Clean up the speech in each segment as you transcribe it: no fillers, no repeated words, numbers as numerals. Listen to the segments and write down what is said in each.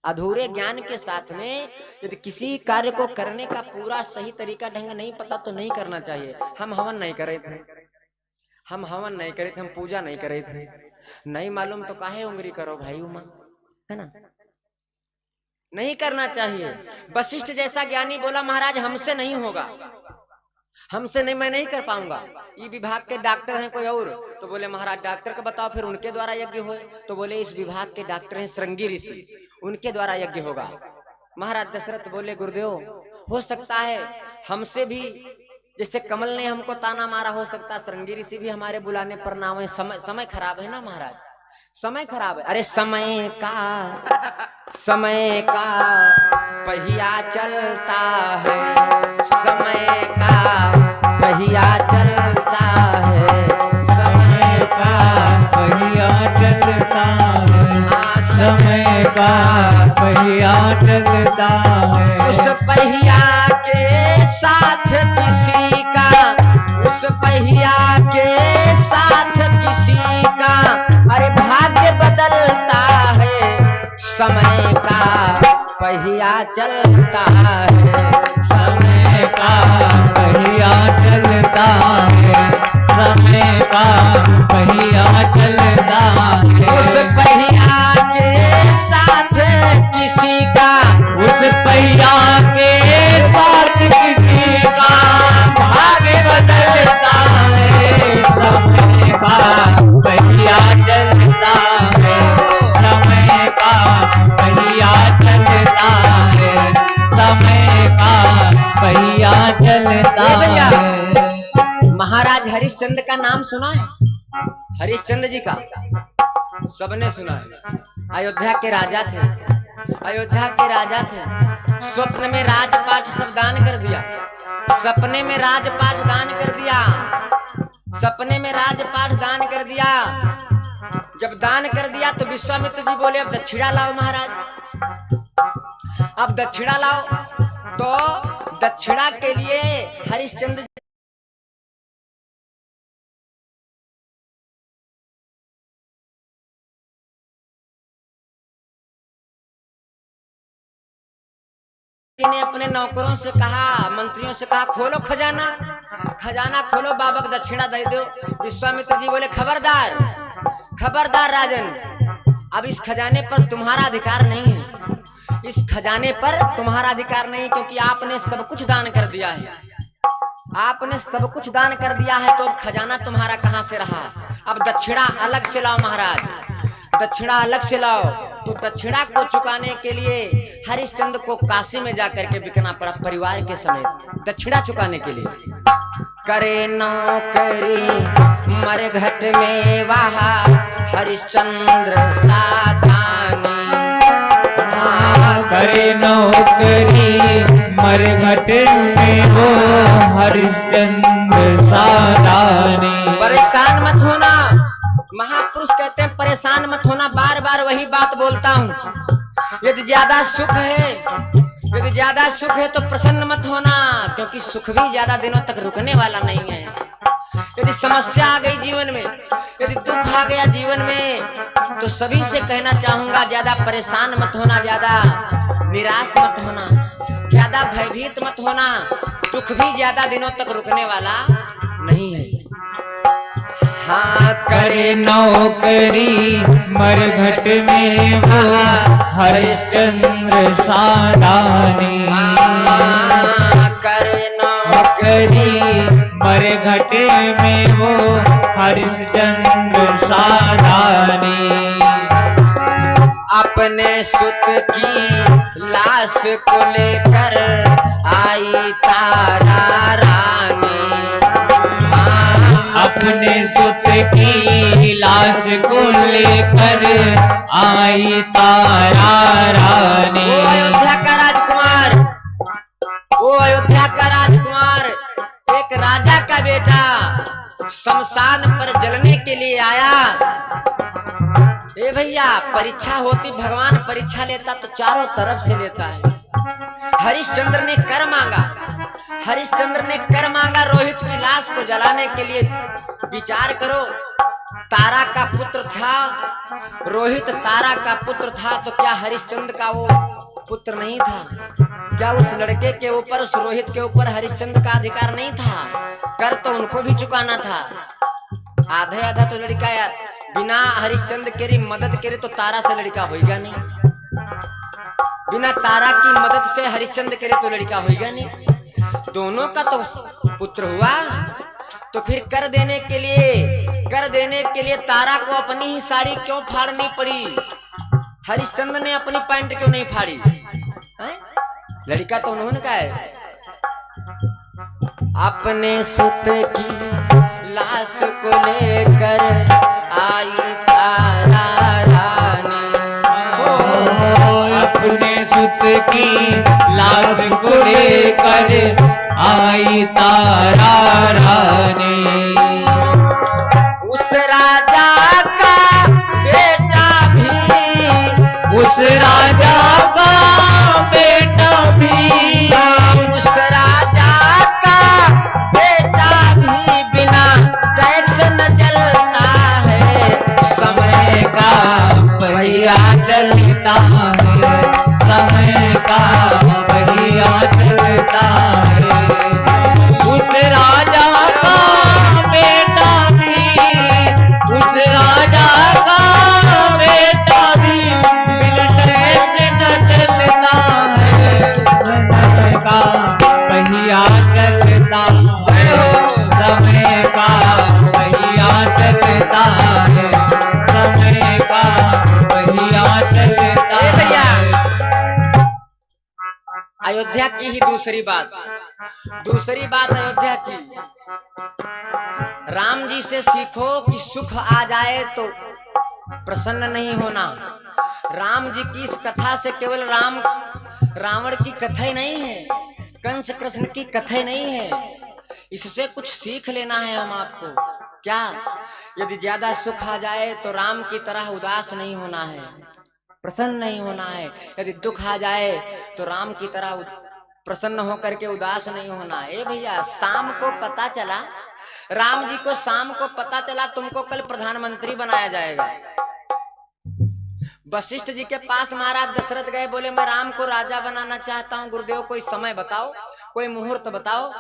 अधूरे ज्ञान के साथ में यदि किसी कार्य को करने का पूरा सही तरीका ढंग नहीं पता तो नहीं करना चाहिए। हम हवन नहीं करे थे, हम हवन नहीं करे थे, हम पूजा नहीं करे थे, नहीं मालूम तो काहे उंगली करो भाई उमा, है ना? नहीं करना चाहिए। वशिष्ठ जैसा ज्ञानी बोला महाराज हमसे नहीं होगा, हमसे नहीं, मैं नहीं कर पाऊंगा। ये विभाग के डॉक्टर हैं कोई और, तो बोले महाराज डॉक्टर को बताओ फिर उनके द्वारा यज्ञ होए। तो बोले इस विभाग के डॉक्टर हैं श्रृंगी ऋषि, उनके द्वारा यज्ञ होगा। महाराज दशरथ बोले गुरुदेव हो सकता है हमसे भी, जैसे कमल ने हमको ताना मारा, हो सकता है श्रृंगी ऋषि भी हमारे बुलाने पर ना आए। समय खराब है ना महाराज, समय खराब है। अरे समय का पहिया चलता है, समय का पहिया चलता है, समय का पहिया चलता है, समय का पहिया चलता है। उस पहिया के साथ किसी का, उस पहिया के साथ किसी का अरे भाग्य बदलता है। समय का पहिया चलता है, समय का पहिया चलता है, समय का पहिया चलता है। उस पहिया के साथ किसी का, उस पहिया के साथ किसी का भाग्य बदलता है। समय का पहिया चलता है, समय का पहिया चलता है, समय का पहिया चलता है। महाराज हरिश्चंद्र का नाम सुना है? हरिश्चंद्र जी का सबने सुना है। अयोध्या के राजा थे, अयोध्या के राजा थे। स्वप्न में राजपाट सब दान कर दिया, सपने में राजपाट दान कर दिया, सपने में राजपाट दान कर दिया। जब दान कर दिया तो विश्वामित्र जी बोले अब दक्षिणा लाओ महाराज, अब दक्षिणा लाओ। तो दक्षिणा के लिए हरिश्चंद्र ने अपने नौकरों से कहा, मंत्रियों से कहा खोलो खजाना, खजाना खोलो, बाबा को दक्षिणा दे दो। विश्वामित्र जी बोले खबरदार, खबरदार राजन, अब इस खजाने पर तुम्हारा अधिकार नहीं है, इस खजाने पर तुम्हारा अधिकार नहीं, क्योंकि आपने सब कुछ दान कर दिया है, आपने सब कुछ दान कर दिया है, तो अब खजाना तुम्हारा कहां से रहा? अब दक्षिणा अलग से लाओ महाराज, दक्षिणा अलग से लाओ। तो दक्षिणा को चुकाने के लिए हरिश्चंद्र को काशी में जाकर के बिकना पड़ा परिवार के समेत, दक्षिणा चुकाने के लिए। करे नौकरी मरघट में वहा हरिश्चंद्र साधानी, करे नौकरी मरघट में वो हरिश्चंद्र साधानी। परेशान मत होना, महापुरुष कहते हैं परेशान मत होना, बार बार वही बात बोलता हूँ। यदि ज्यादा सुख है, यदि ज्यादा सुख है तो प्रसन्न मत होना, क्योंकि सुख भी ज्यादा दिनों तक रुकने वाला नहीं है। यदि समस्या आ गई जीवन में, यदि दुख आ गया जीवन में, तो सभी से कहना चाहूंगा ज्यादा परेशान मत होना, ज्यादा निराश मत होना, ज्यादा भयभीत मत होना। दुख भी ज्यादा दिनों तक रुकने वाला नहीं है। हाँ करे नौकरी मरघट में वो हरिश्चंद्र साधानी, करे नौकरी मरघट में वो हरिश्चंद्र साधानी। अपने सुत की लाश को लेकर आई तारा रानी, अपने सुत की लाश को लेकर आई तारा रानी। वो अयोध्या का राजकुमार, वो अयोध्या का राजकुमार, एक राजा का बेटा शमशान पर जलने के लिए आया। ए भैया, परीक्षा होती, भगवान परीक्षा लेता तो चारों तरफ से लेता है। हरिश्चंद्र ने कर मांगा, हरिश्चंद्र ने कर मांगा रोहित की लाश को जलाने के लिए। विचार करो, तारा का पुत्र था, रोहित तारा का पुत्र था, तो क्या हरिश्चंद्र का वो पुत्र नहीं था? क्या उस लड़के के ऊपर, उस रोहित के ऊपर हरिश्चंद्र का अधिकार नहीं था? कर तो उनको भी चुकाना था। आधे आधा तो लड़का यार बिना हरिश्चंद्र के मदद करे तो तारा से लड़का होगा नहीं, बिना तारा की मदद से हरिश्चंद्र करे तो लड़का होगा नहीं। दोनों का तो पुत्र हुआ, तो फिर कर देने के लिए तारा को अपनी ही साड़ी क्यों फाड़नी पड़ी? हरिश्चंद्र ने अपनी पैंट क्यों नहीं फाड़ी? लड़का तो उन्होंने कहा है, अपने सुत की लाश को लेकर आई तारा रानी, अपने सुत की लाश को लेकर आई तारा रानी। उस राजा का बेटा भी, उस राजा का बेटा भी, उस राजा का बेटा भी बिना टैक्स न चलता है। समय का पहिया चलता है, समय का पहिया चलता है। उस राजा का बेटा भी, उस राजा का बेटा भी बिना टैक्स न चलता है। समय का पहिया चलता है, समय का पहिया चलता है, समय का पहिया चलता ए भैया, है। अयोध्या की ही दूसरी बात अयोध्या की, राम जी से सीखो कि सुख आ जाए तो प्रसन्न नहीं होना। राम जी की इस कथा से केवल रावण की कथा ही नहीं है, कंस कृष्ण की कथा ही नहीं है, इससे कुछ सीख लेना है हम आपको। क्या? यदि ज्यादा सुख आ जाए तो राम की तरह उदास नहीं होना है, प्रसन्न नहीं होना है। यदि दुख आ जाए तो राम की तरह प्रसन्न होकर के उदास नहीं होना है। ए भैया, शाम को पता चला, राम जी को शाम को पता चला तुमको कल प्रधानमंत्री बनाया जाएगा। वशिष्ठ जी के पास महाराज दशरथ गए, बोले मैं राम को राजा बनाना चाहता हूँ, गुरुदेव कोई समय बताओ, कोई मुहूर्त बताओ।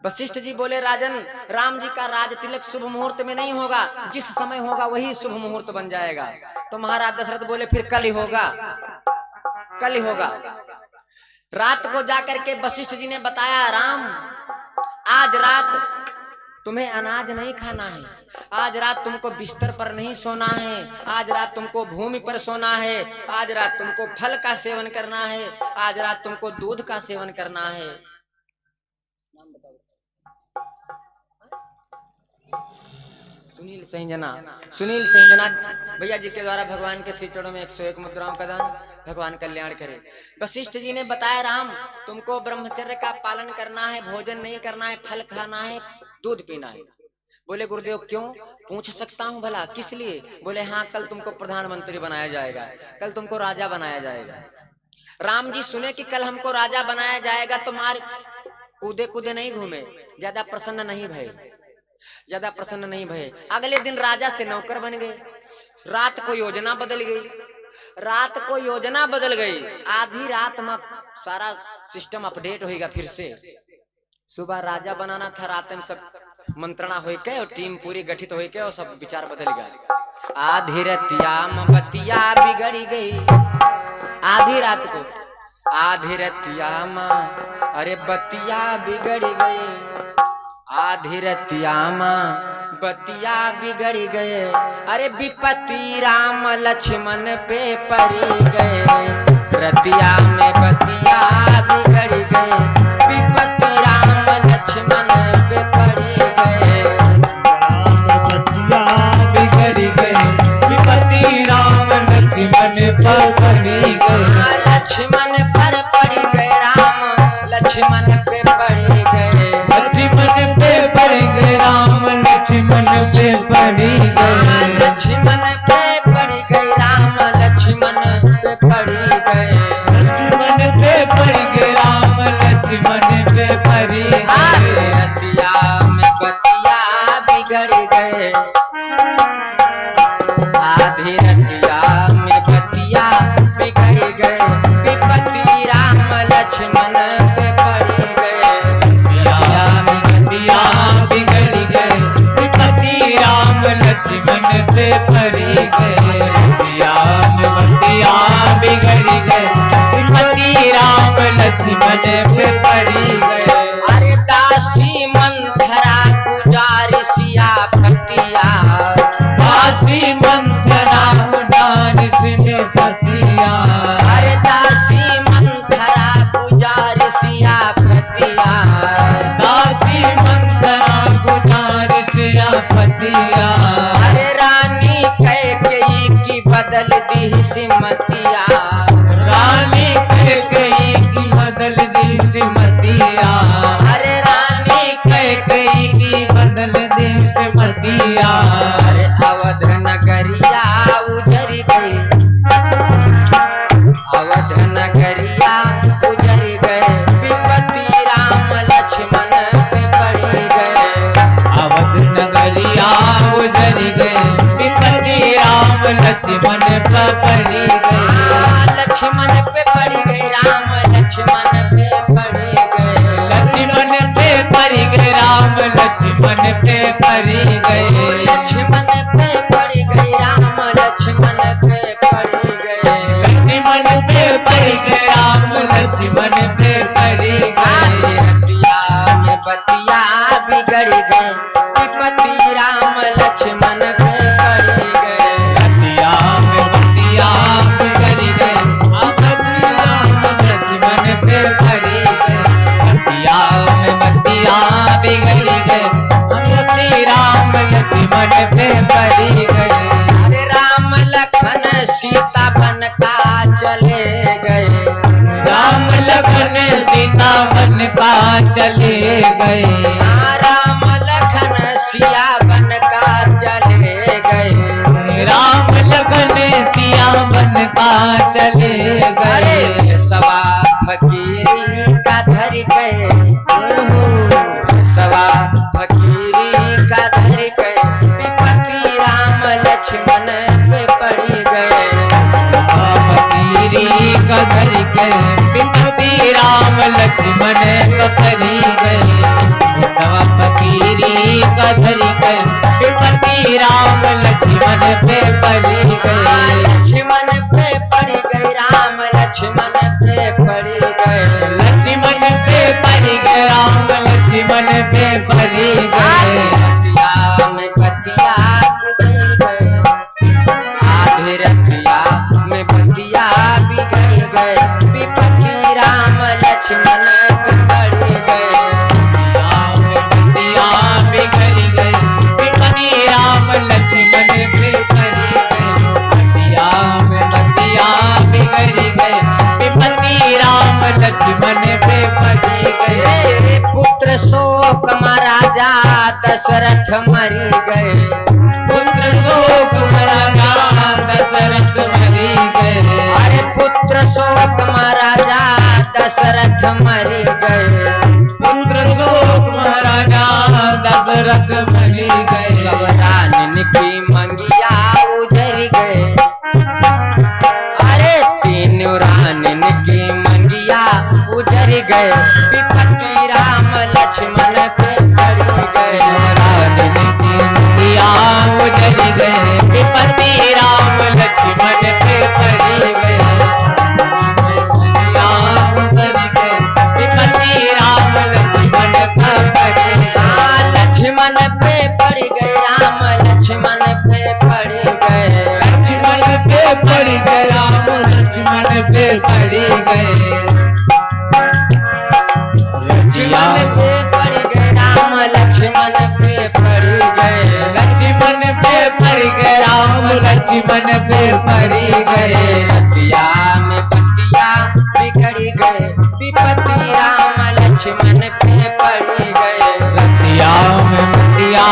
वशिष्ठ जी बोले, राजन, राम जी का राज तिलक शुभ मुहूर्त में नहीं होगा, जिस समय होगा वही शुभ मुहूर्त बन जाएगा। तो महाराज दशरथ बोले फिर कल ही होगा, कल ही होगा। रात को जाकर के वशिष्ठ जी ने बताया, राम आज रात तुम्हें अनाज नहीं खाना है, आज रात तुमको बिस्तर पर नहीं सोना है, आज रात तुमको भूमि पर सोना है, आज रात तुमको फल का सेवन करना है, आज रात तुमको दूध का सेवन करना है। सुनील सिंह भैया जी के द्वारा भगवान के श्री चरणों में 101 मुद्राओं का दान, भगवान कल्याण करे। वशिष्ठ जी ने बताया, राम तुमको ब्रह्मचर्य का पालन करना है, भोजन नहीं करना है, फल खाना है, दूध पीना है। बोले गुरुदेव क्यों? पूछ सकता हूँ भला, किस लिए? बोले हाँ, कल तुमको प्रधानमंत्री बनाया जाएगा, कल तुमको राजा बनाया जाएगा। राम जी सुने कि कल हमको राजा बनाया जाएगा तो मार कूदे कूदे नहीं घूमे, ज्यादा प्रसन्न नहीं भये। अगले दिन राजा से नौकर बन गए। रात को योजना बदल गई, आधी रात में सारा सिस्टम अपडेट होगा फिर से। सुबह राजा बनाना था, रात में सब मंत्रणा हो के और टीम पूरी गठित हो के और सब विचार बदल गया। आधी रतिया में बतिया बिगड़ी गई, आधी रात को, आधी रतिया में अरे बतिया बिगड़ गई, आधी रतिया में बतिया बिगड़ गए, अरे विपत्ति राम लक्ष्मण पे पड़ी गए, रतिया में बतिया बिगड़ गए, विपत्ति राम लक्ष्मण पे पड़ी गए, बतिया बिगड़ गए, विपत्ति राम लक्ष्मण पर पड़ी गए, लक्ष्मण पर पड़ी गए, राम लक्ष्मण पे पड़ी गए, लक्ष्मण पे पड़ी गए, राम लक्ष्मण पे पड़ी गए, लक्ष्मण पे पड़ी गई, राम लक्ष्मण पे पड़ी गए, लक्ष्मण पे पड़ी गए, राम लक्ष्मण पे पड़ी गए, रतिया में बतिया बदल दी सिमतिया। रानी कैकेयी की बदल दी सिमतिया। अरे रानी कैकेयी की बदल दी सिमतिया। अरे अवध नगरिया उजर गई, अवध नगरिया उजर गए, विपत्ति राम लक्ष्मण पे पड़ी गए। अवध नगरिया उजर गए, विपत्ति राम लक्ष्मण पे पड़ी गए। लक्ष्मण पे पड़ी गई, राम लक्ष्मण पे पड़ी गए। लक्ष्मण पे पड़ी गए, राम लक्ष्मण पे पड़ी गए। लक्ष्मण पे पड़ी गई, राम लक्ष्मण पे पड़ी गए। लक्ष्मण पे पड़ी गए, राम लक्ष्मण पे पड़ी गए। रतिया में बतिया बिगड़ गए, विपत्ति राम लक्ष्मण पे पड़ी गए। रतिया में बतिया बिगड़ गए, विपत्ति राम लक्ष्मण पे पड़ी गए। रतिया में बतिया बिगड़ गए, विपत्ति राम लक्ष्मण पे पड़ी गए। अरे राम लखन सीता बन का चले गए। राम लखन सीता बन का चले गए। राम लखन सिया बन का चले गए। राम लखन सिया बन का चले अरे गए। सवा फकीरी का धर गए, सवा फकीरी का धर गए, विपत्ति राम लक्ष्मण पे पड़ी गए। फकीरी का धर गए, विपत्ति राम लक्ष्मण पे पड़ी गए। सवा फकीरी का धर गए, विपत्ति राम लक्ष्मण पे पड़ी गए। लक्ष्मण पे पड़ी गई, राम लक्ष्मण पे पड़ी गए। लक्ष्मण पे पड़ी गए, राम लक्ष्मण पे पड़ी गए। रतिया में बतिया बिगड़ गए, आधे रतिया में बतिया बिगड़ गए, विपत्ति राम लक्ष्मण पे पड़ी गए। राम बतिया बिगड़ गए, विपत्ति राम लक्ष्मण पे पड़ी गए। बतिया में बतिया बिगड़ गए, विपत्ति राम लक्ष्मण पे पड़ी गए। रे पुत्र शोक महाराजा दशरथ मरी गए। पुत्र शोक महाराजा दशरथ मरी गए। अरे पुत्र शोक महाराजा दशरथ मरी गए। पुत्र शोक महाराजा दशरथ मरी गए। सब रानिन की मंगिया उजर गए। अरे तीनों रानिन की मंगिया उजर गए, विपत्ति राम लक्ष्मण पे पड़ी गए। रानिन की मंगिया उजर गए, विपत्ति राम लक्ष्मण पे पड़ी गए। मंगिया उजर गए, विपत्ति राम लक्ष्मण पे पड़ी गए। लक्ष्मण पे पड़ी गए, राम लक्ष्मण पे पड़ी गए। लक्ष्मण पे पड़ी गए, राम लक्ष्मण पे पड़ी गए। लक्ष्मण पे पड़ी गए, राम लक्ष्मण पे पड़ी गए। लक्ष्मण पे पड़ी गए, राम लक्ष्मण पे पड़ी गए। रतिया में बतिया बिगड़ गए, विपत्ति राम लक्ष्मण पे पड़ी गए। रतिया में बतिया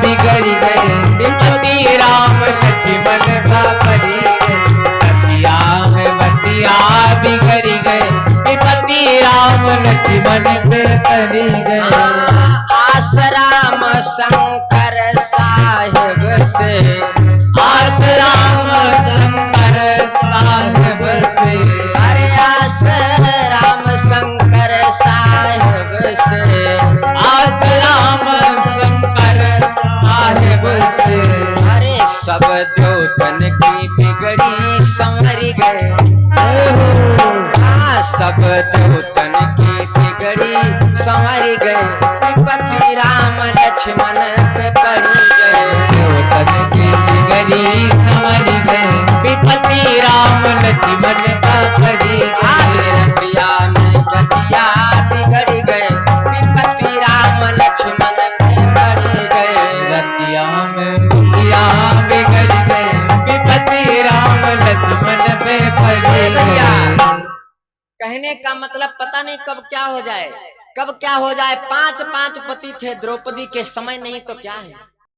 बिगड़ गए, विपत्ति राम लक्ष्मण पे पड़ी गए। रतिया में बतिया बिगड़ गए, विपत्ति राम लक्ष्मण पे पड़ी गए। आसराम शंकर साहिब से, आसराम शंकर साहिब से। अरे आसराम शंकर साहिब से, आसराम शंकर साहिब से। अरे सब द्योतन की बिगड़ी संवर गए। सब द्योतन की बिगड़ी संवर गए, विपत्ति राम लक्ष्मण पे पड़ी गए। द्योतन की बिगड़ी संवर गए, विपत्ति राम लक्ष्मण पे पड़ी गए। रतिया में बतिया बिगड़ गए, विपत्ति राम लक्ष्मण पे पड़ी गए। रतिया में बतिया बिगड़ गए, विपत्ति राम भैया कहने का मतलब पता नहीं कब क्या हो जाए, कब क्या हो जाए। 5 5 पति थे द्रौपदी के, समय नहीं तो क्या है।